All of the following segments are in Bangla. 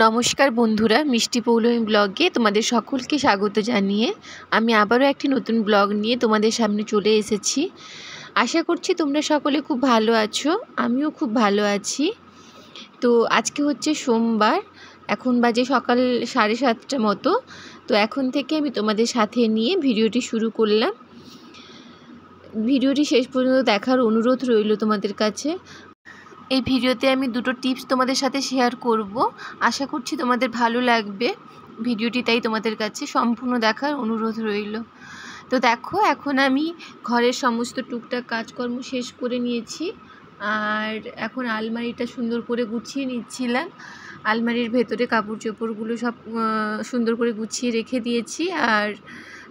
নমস্কার বন্ধুরা, মিষ্টি পৌলমী ব্লগে তোমাদের সকলকে স্বাগত জানিয়ে আমি আবারও একটি নতুন ব্লগ নিয়ে তোমাদের সামনে চলে এসেছি। আশা করছি তোমরা সকলে খুব ভালো আছো, আমিও খুব ভালো আছি। তো আজকে হচ্ছে সোমবার, এখন বাজে সকাল 7:30 মতো। তো এখন থেকে আমি তোমাদের সাথে নিয়ে ভিডিওটি শুরু করলাম। ভিডিওটি শেষ পর্যন্ত দেখার অনুরোধ রইল তোমাদের কাছে। এই ভিডিওতে আমি দুটো টিপস তোমাদের সাথে শেয়ার করব, আশা করছি তোমাদের ভালো লাগবে ভিডিওটি, তাই তোমাদের কাছে সম্পূর্ণ দেখার অনুরোধ রইল। তো দেখো, এখন আমি ঘরের সমস্ত টুকটাক কাজকর্ম শেষ করে নিয়েছি, আর এখন আলমারিটা সুন্দর করে গুছিয়ে নিচ্ছিলাম। আলমারির ভেতরে কাপড় চোপড়গুলো সব সুন্দর করে গুছিয়ে রেখে দিয়েছি, আর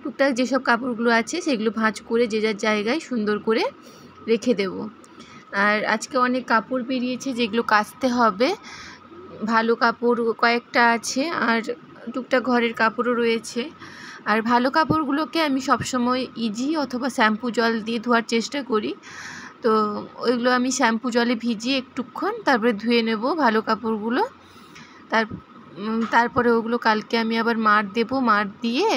টুকটাক যেসব কাপড়গুলো আছে সেগুলো ভাঁজ করে যে যার জায়গায় সুন্দর করে রেখে দেব। আর আজকে অনেক কাপড় বেরিয়েছে যেগুলো কাচতে হবে, ভালো কাপড় কয়েকটা আছে, আর টুকটাক ঘরের কাপড়ও রয়েছে। আর ভালো কাপড়গুলোকে আমি সবসময় ইজি অথবা শ্যাম্পু জল দিয়ে ধোয়ার চেষ্টা করি। তো ওইগুলো আমি শ্যাম্পু জলে ভিজিয়ে একটুক্ষণ তারপরে ধুয়ে নেব ভালো কাপড়গুলো। তারপরে ওগুলো কালকে আমি আবার মাড় দেবো, মাড় দিয়ে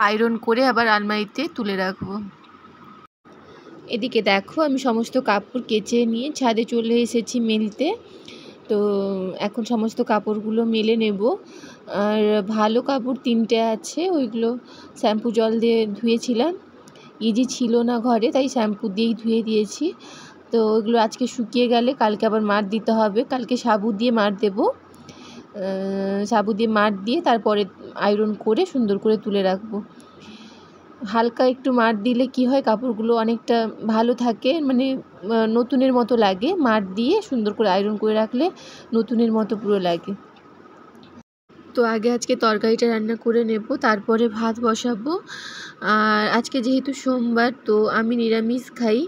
আয়রন করে আবার আলমারিতে তুলে রাখবো। এদিকে দেখো, আমি সমস্ত কাপড় কেচে নিয়ে ছাদে চলে এসেছি মেলতে। তো এখন সমস্ত কাপড়গুলো মেলে নেব। আর ভালো কাপড় 3টে আছে, ওইগুলো শ্যাম্পু জল দিয়ে ধুয়েছিলাম, ইজি ছিল না ঘরে, তাই শ্যাম্পু দিয়েই ধুয়ে দিয়েছি। তো ওইগুলো আজকে শুকিয়ে গেলে কালকে আবার মাড় দিতে হবে। কালকে সাবু দিয়ে মাড় দেবো, সাবু দিয়ে মাড় দিয়ে তারপরে আয়রন করে সুন্দর করে তুলে রাখবো। হালকা একটু মাড় দিলে কি হয়, কাপড়গুলো অনেকটা ভালো থাকে, মানে নতুনের মতো লাগে। মাড় দিয়ে সুন্দর করে আয়রন করে রাখলে নতুনের মতো পুরো লাগে। তো আজকে তরকারিটা রান্না করে নেব, তারপরে ভাত বসাবো। আর আজকে যেহেতু সোমবার, তো আমি নিরামিষ খাই,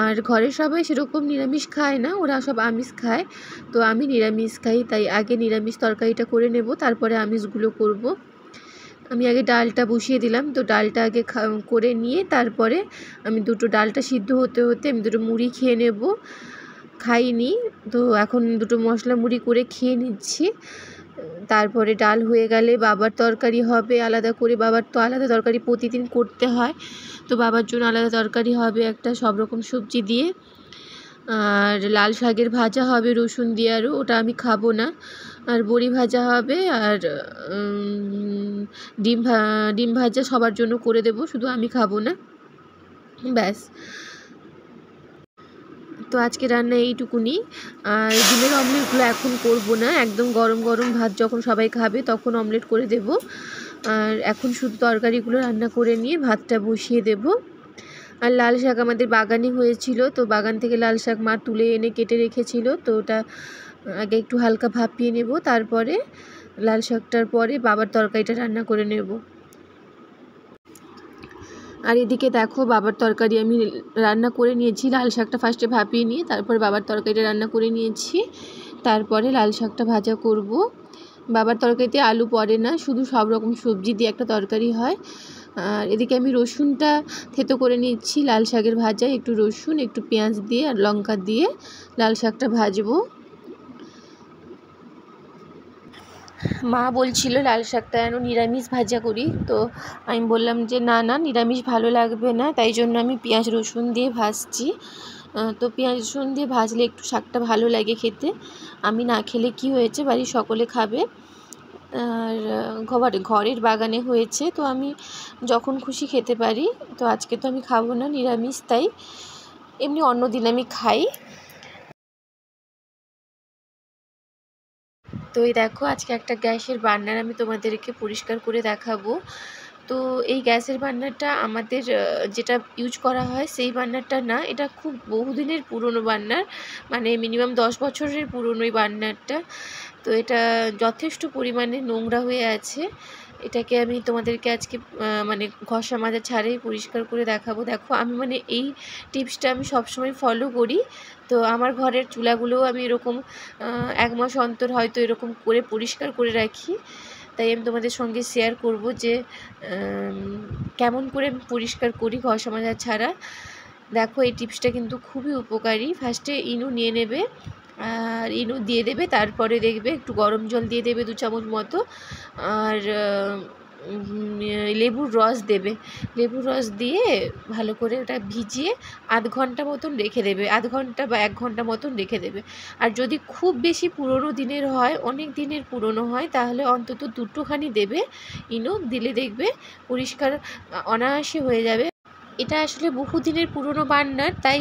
আর ঘরের সবাই সেরকম নিরামিষ খায় না, ওরা সব আমিষ খায়। তো আমি নিরামিষ খাই, তাই আগে নিরামিষ তরকারিটা করে নেব, তারপরে আমিষগুলো করব। আমি আগে ডালটা বসিয়ে দিলাম। তো ডালটা আগে করে নিয়ে তারপরে আমি ডালটা সিদ্ধ হতে হতে আমি দুটো মুড়ি খেয়ে নেব। খাইনি, তো এখন দুটো মশলা মুড়ি করে খেয়ে নিচ্ছি। তারপরে ডাল হয়ে গেলে বাবার তরকারি হবে আলাদা করে। বাবার তো আলাদা তরকারি প্রতিদিন করতে হয়, তো বাবার জন্য আলাদা তরকারি হবে একটা, সব রকম সবজি দিয়ে। আর লাল শাকের ভাজা হবে রসুন দিয়ে, আরও ওটা আমি খাবো না। আর বড়ি ভাজা হবে, আর ডিম ভাজা সবার জন্য করে দেব, শুধু আমি খাবো না, ব্যাস। তো আজকে রান্না এইটুকুনি। আর ডিমের অমলেটগুলো এখন করব না, একদম গরম গরম ভাত যখন সবাই খাবে তখন অমলেট করে দেব। আর এখন শুধু তরকারিগুলো রান্না করে নিয়ে ভাতটা বসিয়ে দেব। আর লাল শাক আমাদের বাগানে হয়েছিল, তো বাগান থেকে লাল শাক মা তুলে এনে কেটে রেখেছিল, তো ওটা আগে একটু হালকা ভাপিয়ে নেব, তারপরে লাল শাকটার পরে বাবার তরকারিটা রান্না করে নেব। আর এদিকে দেখো, বাবার তরকারি আমি রান্না করে নিয়েছি। লাল শাকটা ফার্স্টে ভাপিয়ে নিয়ে তারপরে বাবার তরকারিটা রান্না করে নিয়েছি, তারপরে লাল শাকটা ভাজা করব। বাবার তরকারিতে আলু পড়ে না, শুধু সব রকম সবজি দিয়ে একটা তরকারি হয়। আর এদিকে আমি রসুনটা থেতো করে নিচ্ছি লাল শাকের ভাজা, একটু রসুন একটু পেঁয়াজ দিয়ে আর লঙ্কা দিয়ে লাল শাকটা ভাজবো। মা বলছিল লাল শাকটা যেন নিরামিষ ভাজা করি, তো আমি বললাম যে না না, নিরামিষ ভালো লাগবে না, তাই জন্য আমি পেঁয়াজ রসুন দিয়ে ভাজছি। তো পেঁয়াজ রসুন দিয়ে ভাজলে একটু শাকটা ভালো লাগে খেতে। আমি না খেলে কি হয়েছে, বাড়ির সকলে খাবে। আর ঘরের বাগানে হয়েছে, তো আমি যখন খুশি খেতে পারি। তো আজকে তো আমি খাবো না, নিরামিষ, তাই এমনি অন্য দিন আমি খাই। তো এই দেখো, আজকে একটা গ্যাসের বার্নার আমি তোমাদেরকে পরিষ্কার করে দেখাবো। তো এই গ্যাসের বার্নারটা আমাদের যেটা ইউজ করা হয় সেই বার্নারটা না, এটা খুব বহুদিনের পুরনো বার্নার, মানে মিনিমাম 10 বছরের পুরনো এই বার্নারটা। তো এটা যথেষ্ট পরিমাণে নোংরা হয়ে আছে। এটাকে আমি তোমাদেরকে আজকে মানে ঘষা মাজা ছাড়াই পরিষ্কার করে দেখাবো। দেখো, আমি মানে এই টিপসটা আমি সবসময় ফলো করি। তো আমার ঘরের চুলাগুলোও আমি এরকম 1 মাস অন্তর হয়তো এরকম করে পরিষ্কার করে রাখি। তাই আমি তোমাদের সঙ্গে শেয়ার করব যে কেমন করে পরিষ্কার করি ঘষা মাজা ছাড়া। দেখো, এই টিপসটা কিন্তু খুবই উপকারী। ফার্স্টে ইনো নিয়ে নেবে, আর ইনো দিয়ে দেবে। তারপরে দেখবে একটু গরম জল দিয়ে দেবে 2 চামচ মতো, আর লেবুর রস দেবে। লেবুর রস দিয়ে ভালো করে ওটা ভিজিয়ে আধ ঘন্টা মতন রেখে দেবে, আধ ঘন্টা বা 1 ঘন্টা মতন রেখে দেবে। আর যদি খুব বেশি পুরনো দিনের হয়, অনেক দিনের পুরনো হয়, তাহলে অন্তত 2টোখানি দেবে ইনো, দিলে দেখবে পরিষ্কার অনায়াসে হয়ে যাবে। এটা আসলে বহুদিনের পুরনো বার্নার, তাই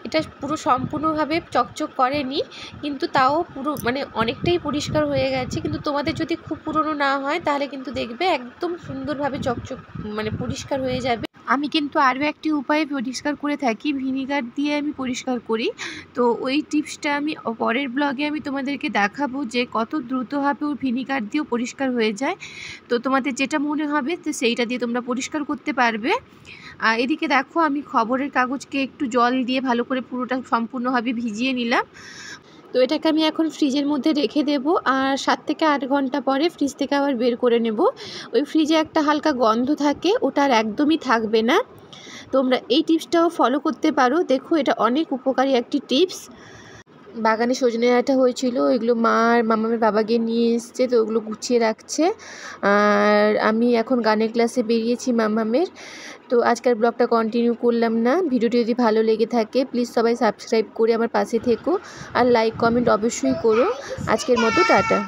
এটা পুরো সম্পূর্ণভাবে চকচক করেনি, কিন্তু তাও পুরো মানে অনেকটাই পরিষ্কার হয়ে গেছে। কিন্তু তোমাদের যদি খুব পুরনো না হয় তাহলে কিন্তু দেখবে একদম সুন্দরভাবে চকচক মানে পরিষ্কার হয়ে যাবে। আমি কিন্তু আরও একটি উপায়ে পরিষ্কার করে থাকি, ভিনিগার দিয়ে আমি পরিষ্কার করি। তো ওই টিপসটা আমি পরের ব্লগে আমি তোমাদেরকে দেখাবো যে কত দ্রুতভাবে ওই ভিনিগার দিয়েও পরিষ্কার হয়ে যায়। তো তোমাদের যেটা মনে হবে তো সেইটা দিয়ে তোমরা পরিষ্কার করতে পারবে। আর এদিকে দেখো আমি খবরের কাগজকে একটু জল দিয়ে ভালো করে পুরোটা সম্পূর্ণভাবে ভিজিয়ে নিলাম। তো এটাকে আমি এখন ফ্রিজের মধ্যে রেখে দেবো, আর 7 থেকে 8 ঘন্টা পরে ফ্রিজ থেকে আবার বের করে নেব। ওই ফ্রিজে একটা হালকা গন্ধ থাকে, ওটা আর একদমই থাকবে না। তোমরা এই টিপসটাও ফলো করতে পারো, দেখো এটা অনেক উপকারী একটি টিপস। বাগানে সজনে ডাঁটা হয়েছিল, ওইগুলো মা আর মামামের বাবা গিয়ে নিয়ে এসছে, তো ওগুলো গুছিয়ে রাখছে। আর আমি এখন গানের ক্লাসে বেরিয়েছি মামামের। তো আজকের ব্লগটা কন্টিনিউ করলাম না। ভিডিওটি যদি ভালো লেগে থাকে প্লিজ সবাই সাবস্ক্রাইব করে আমার পাশে থেকো, আর লাইক কমেন্ট অবশ্যই করো। আজকের মতো টাটা।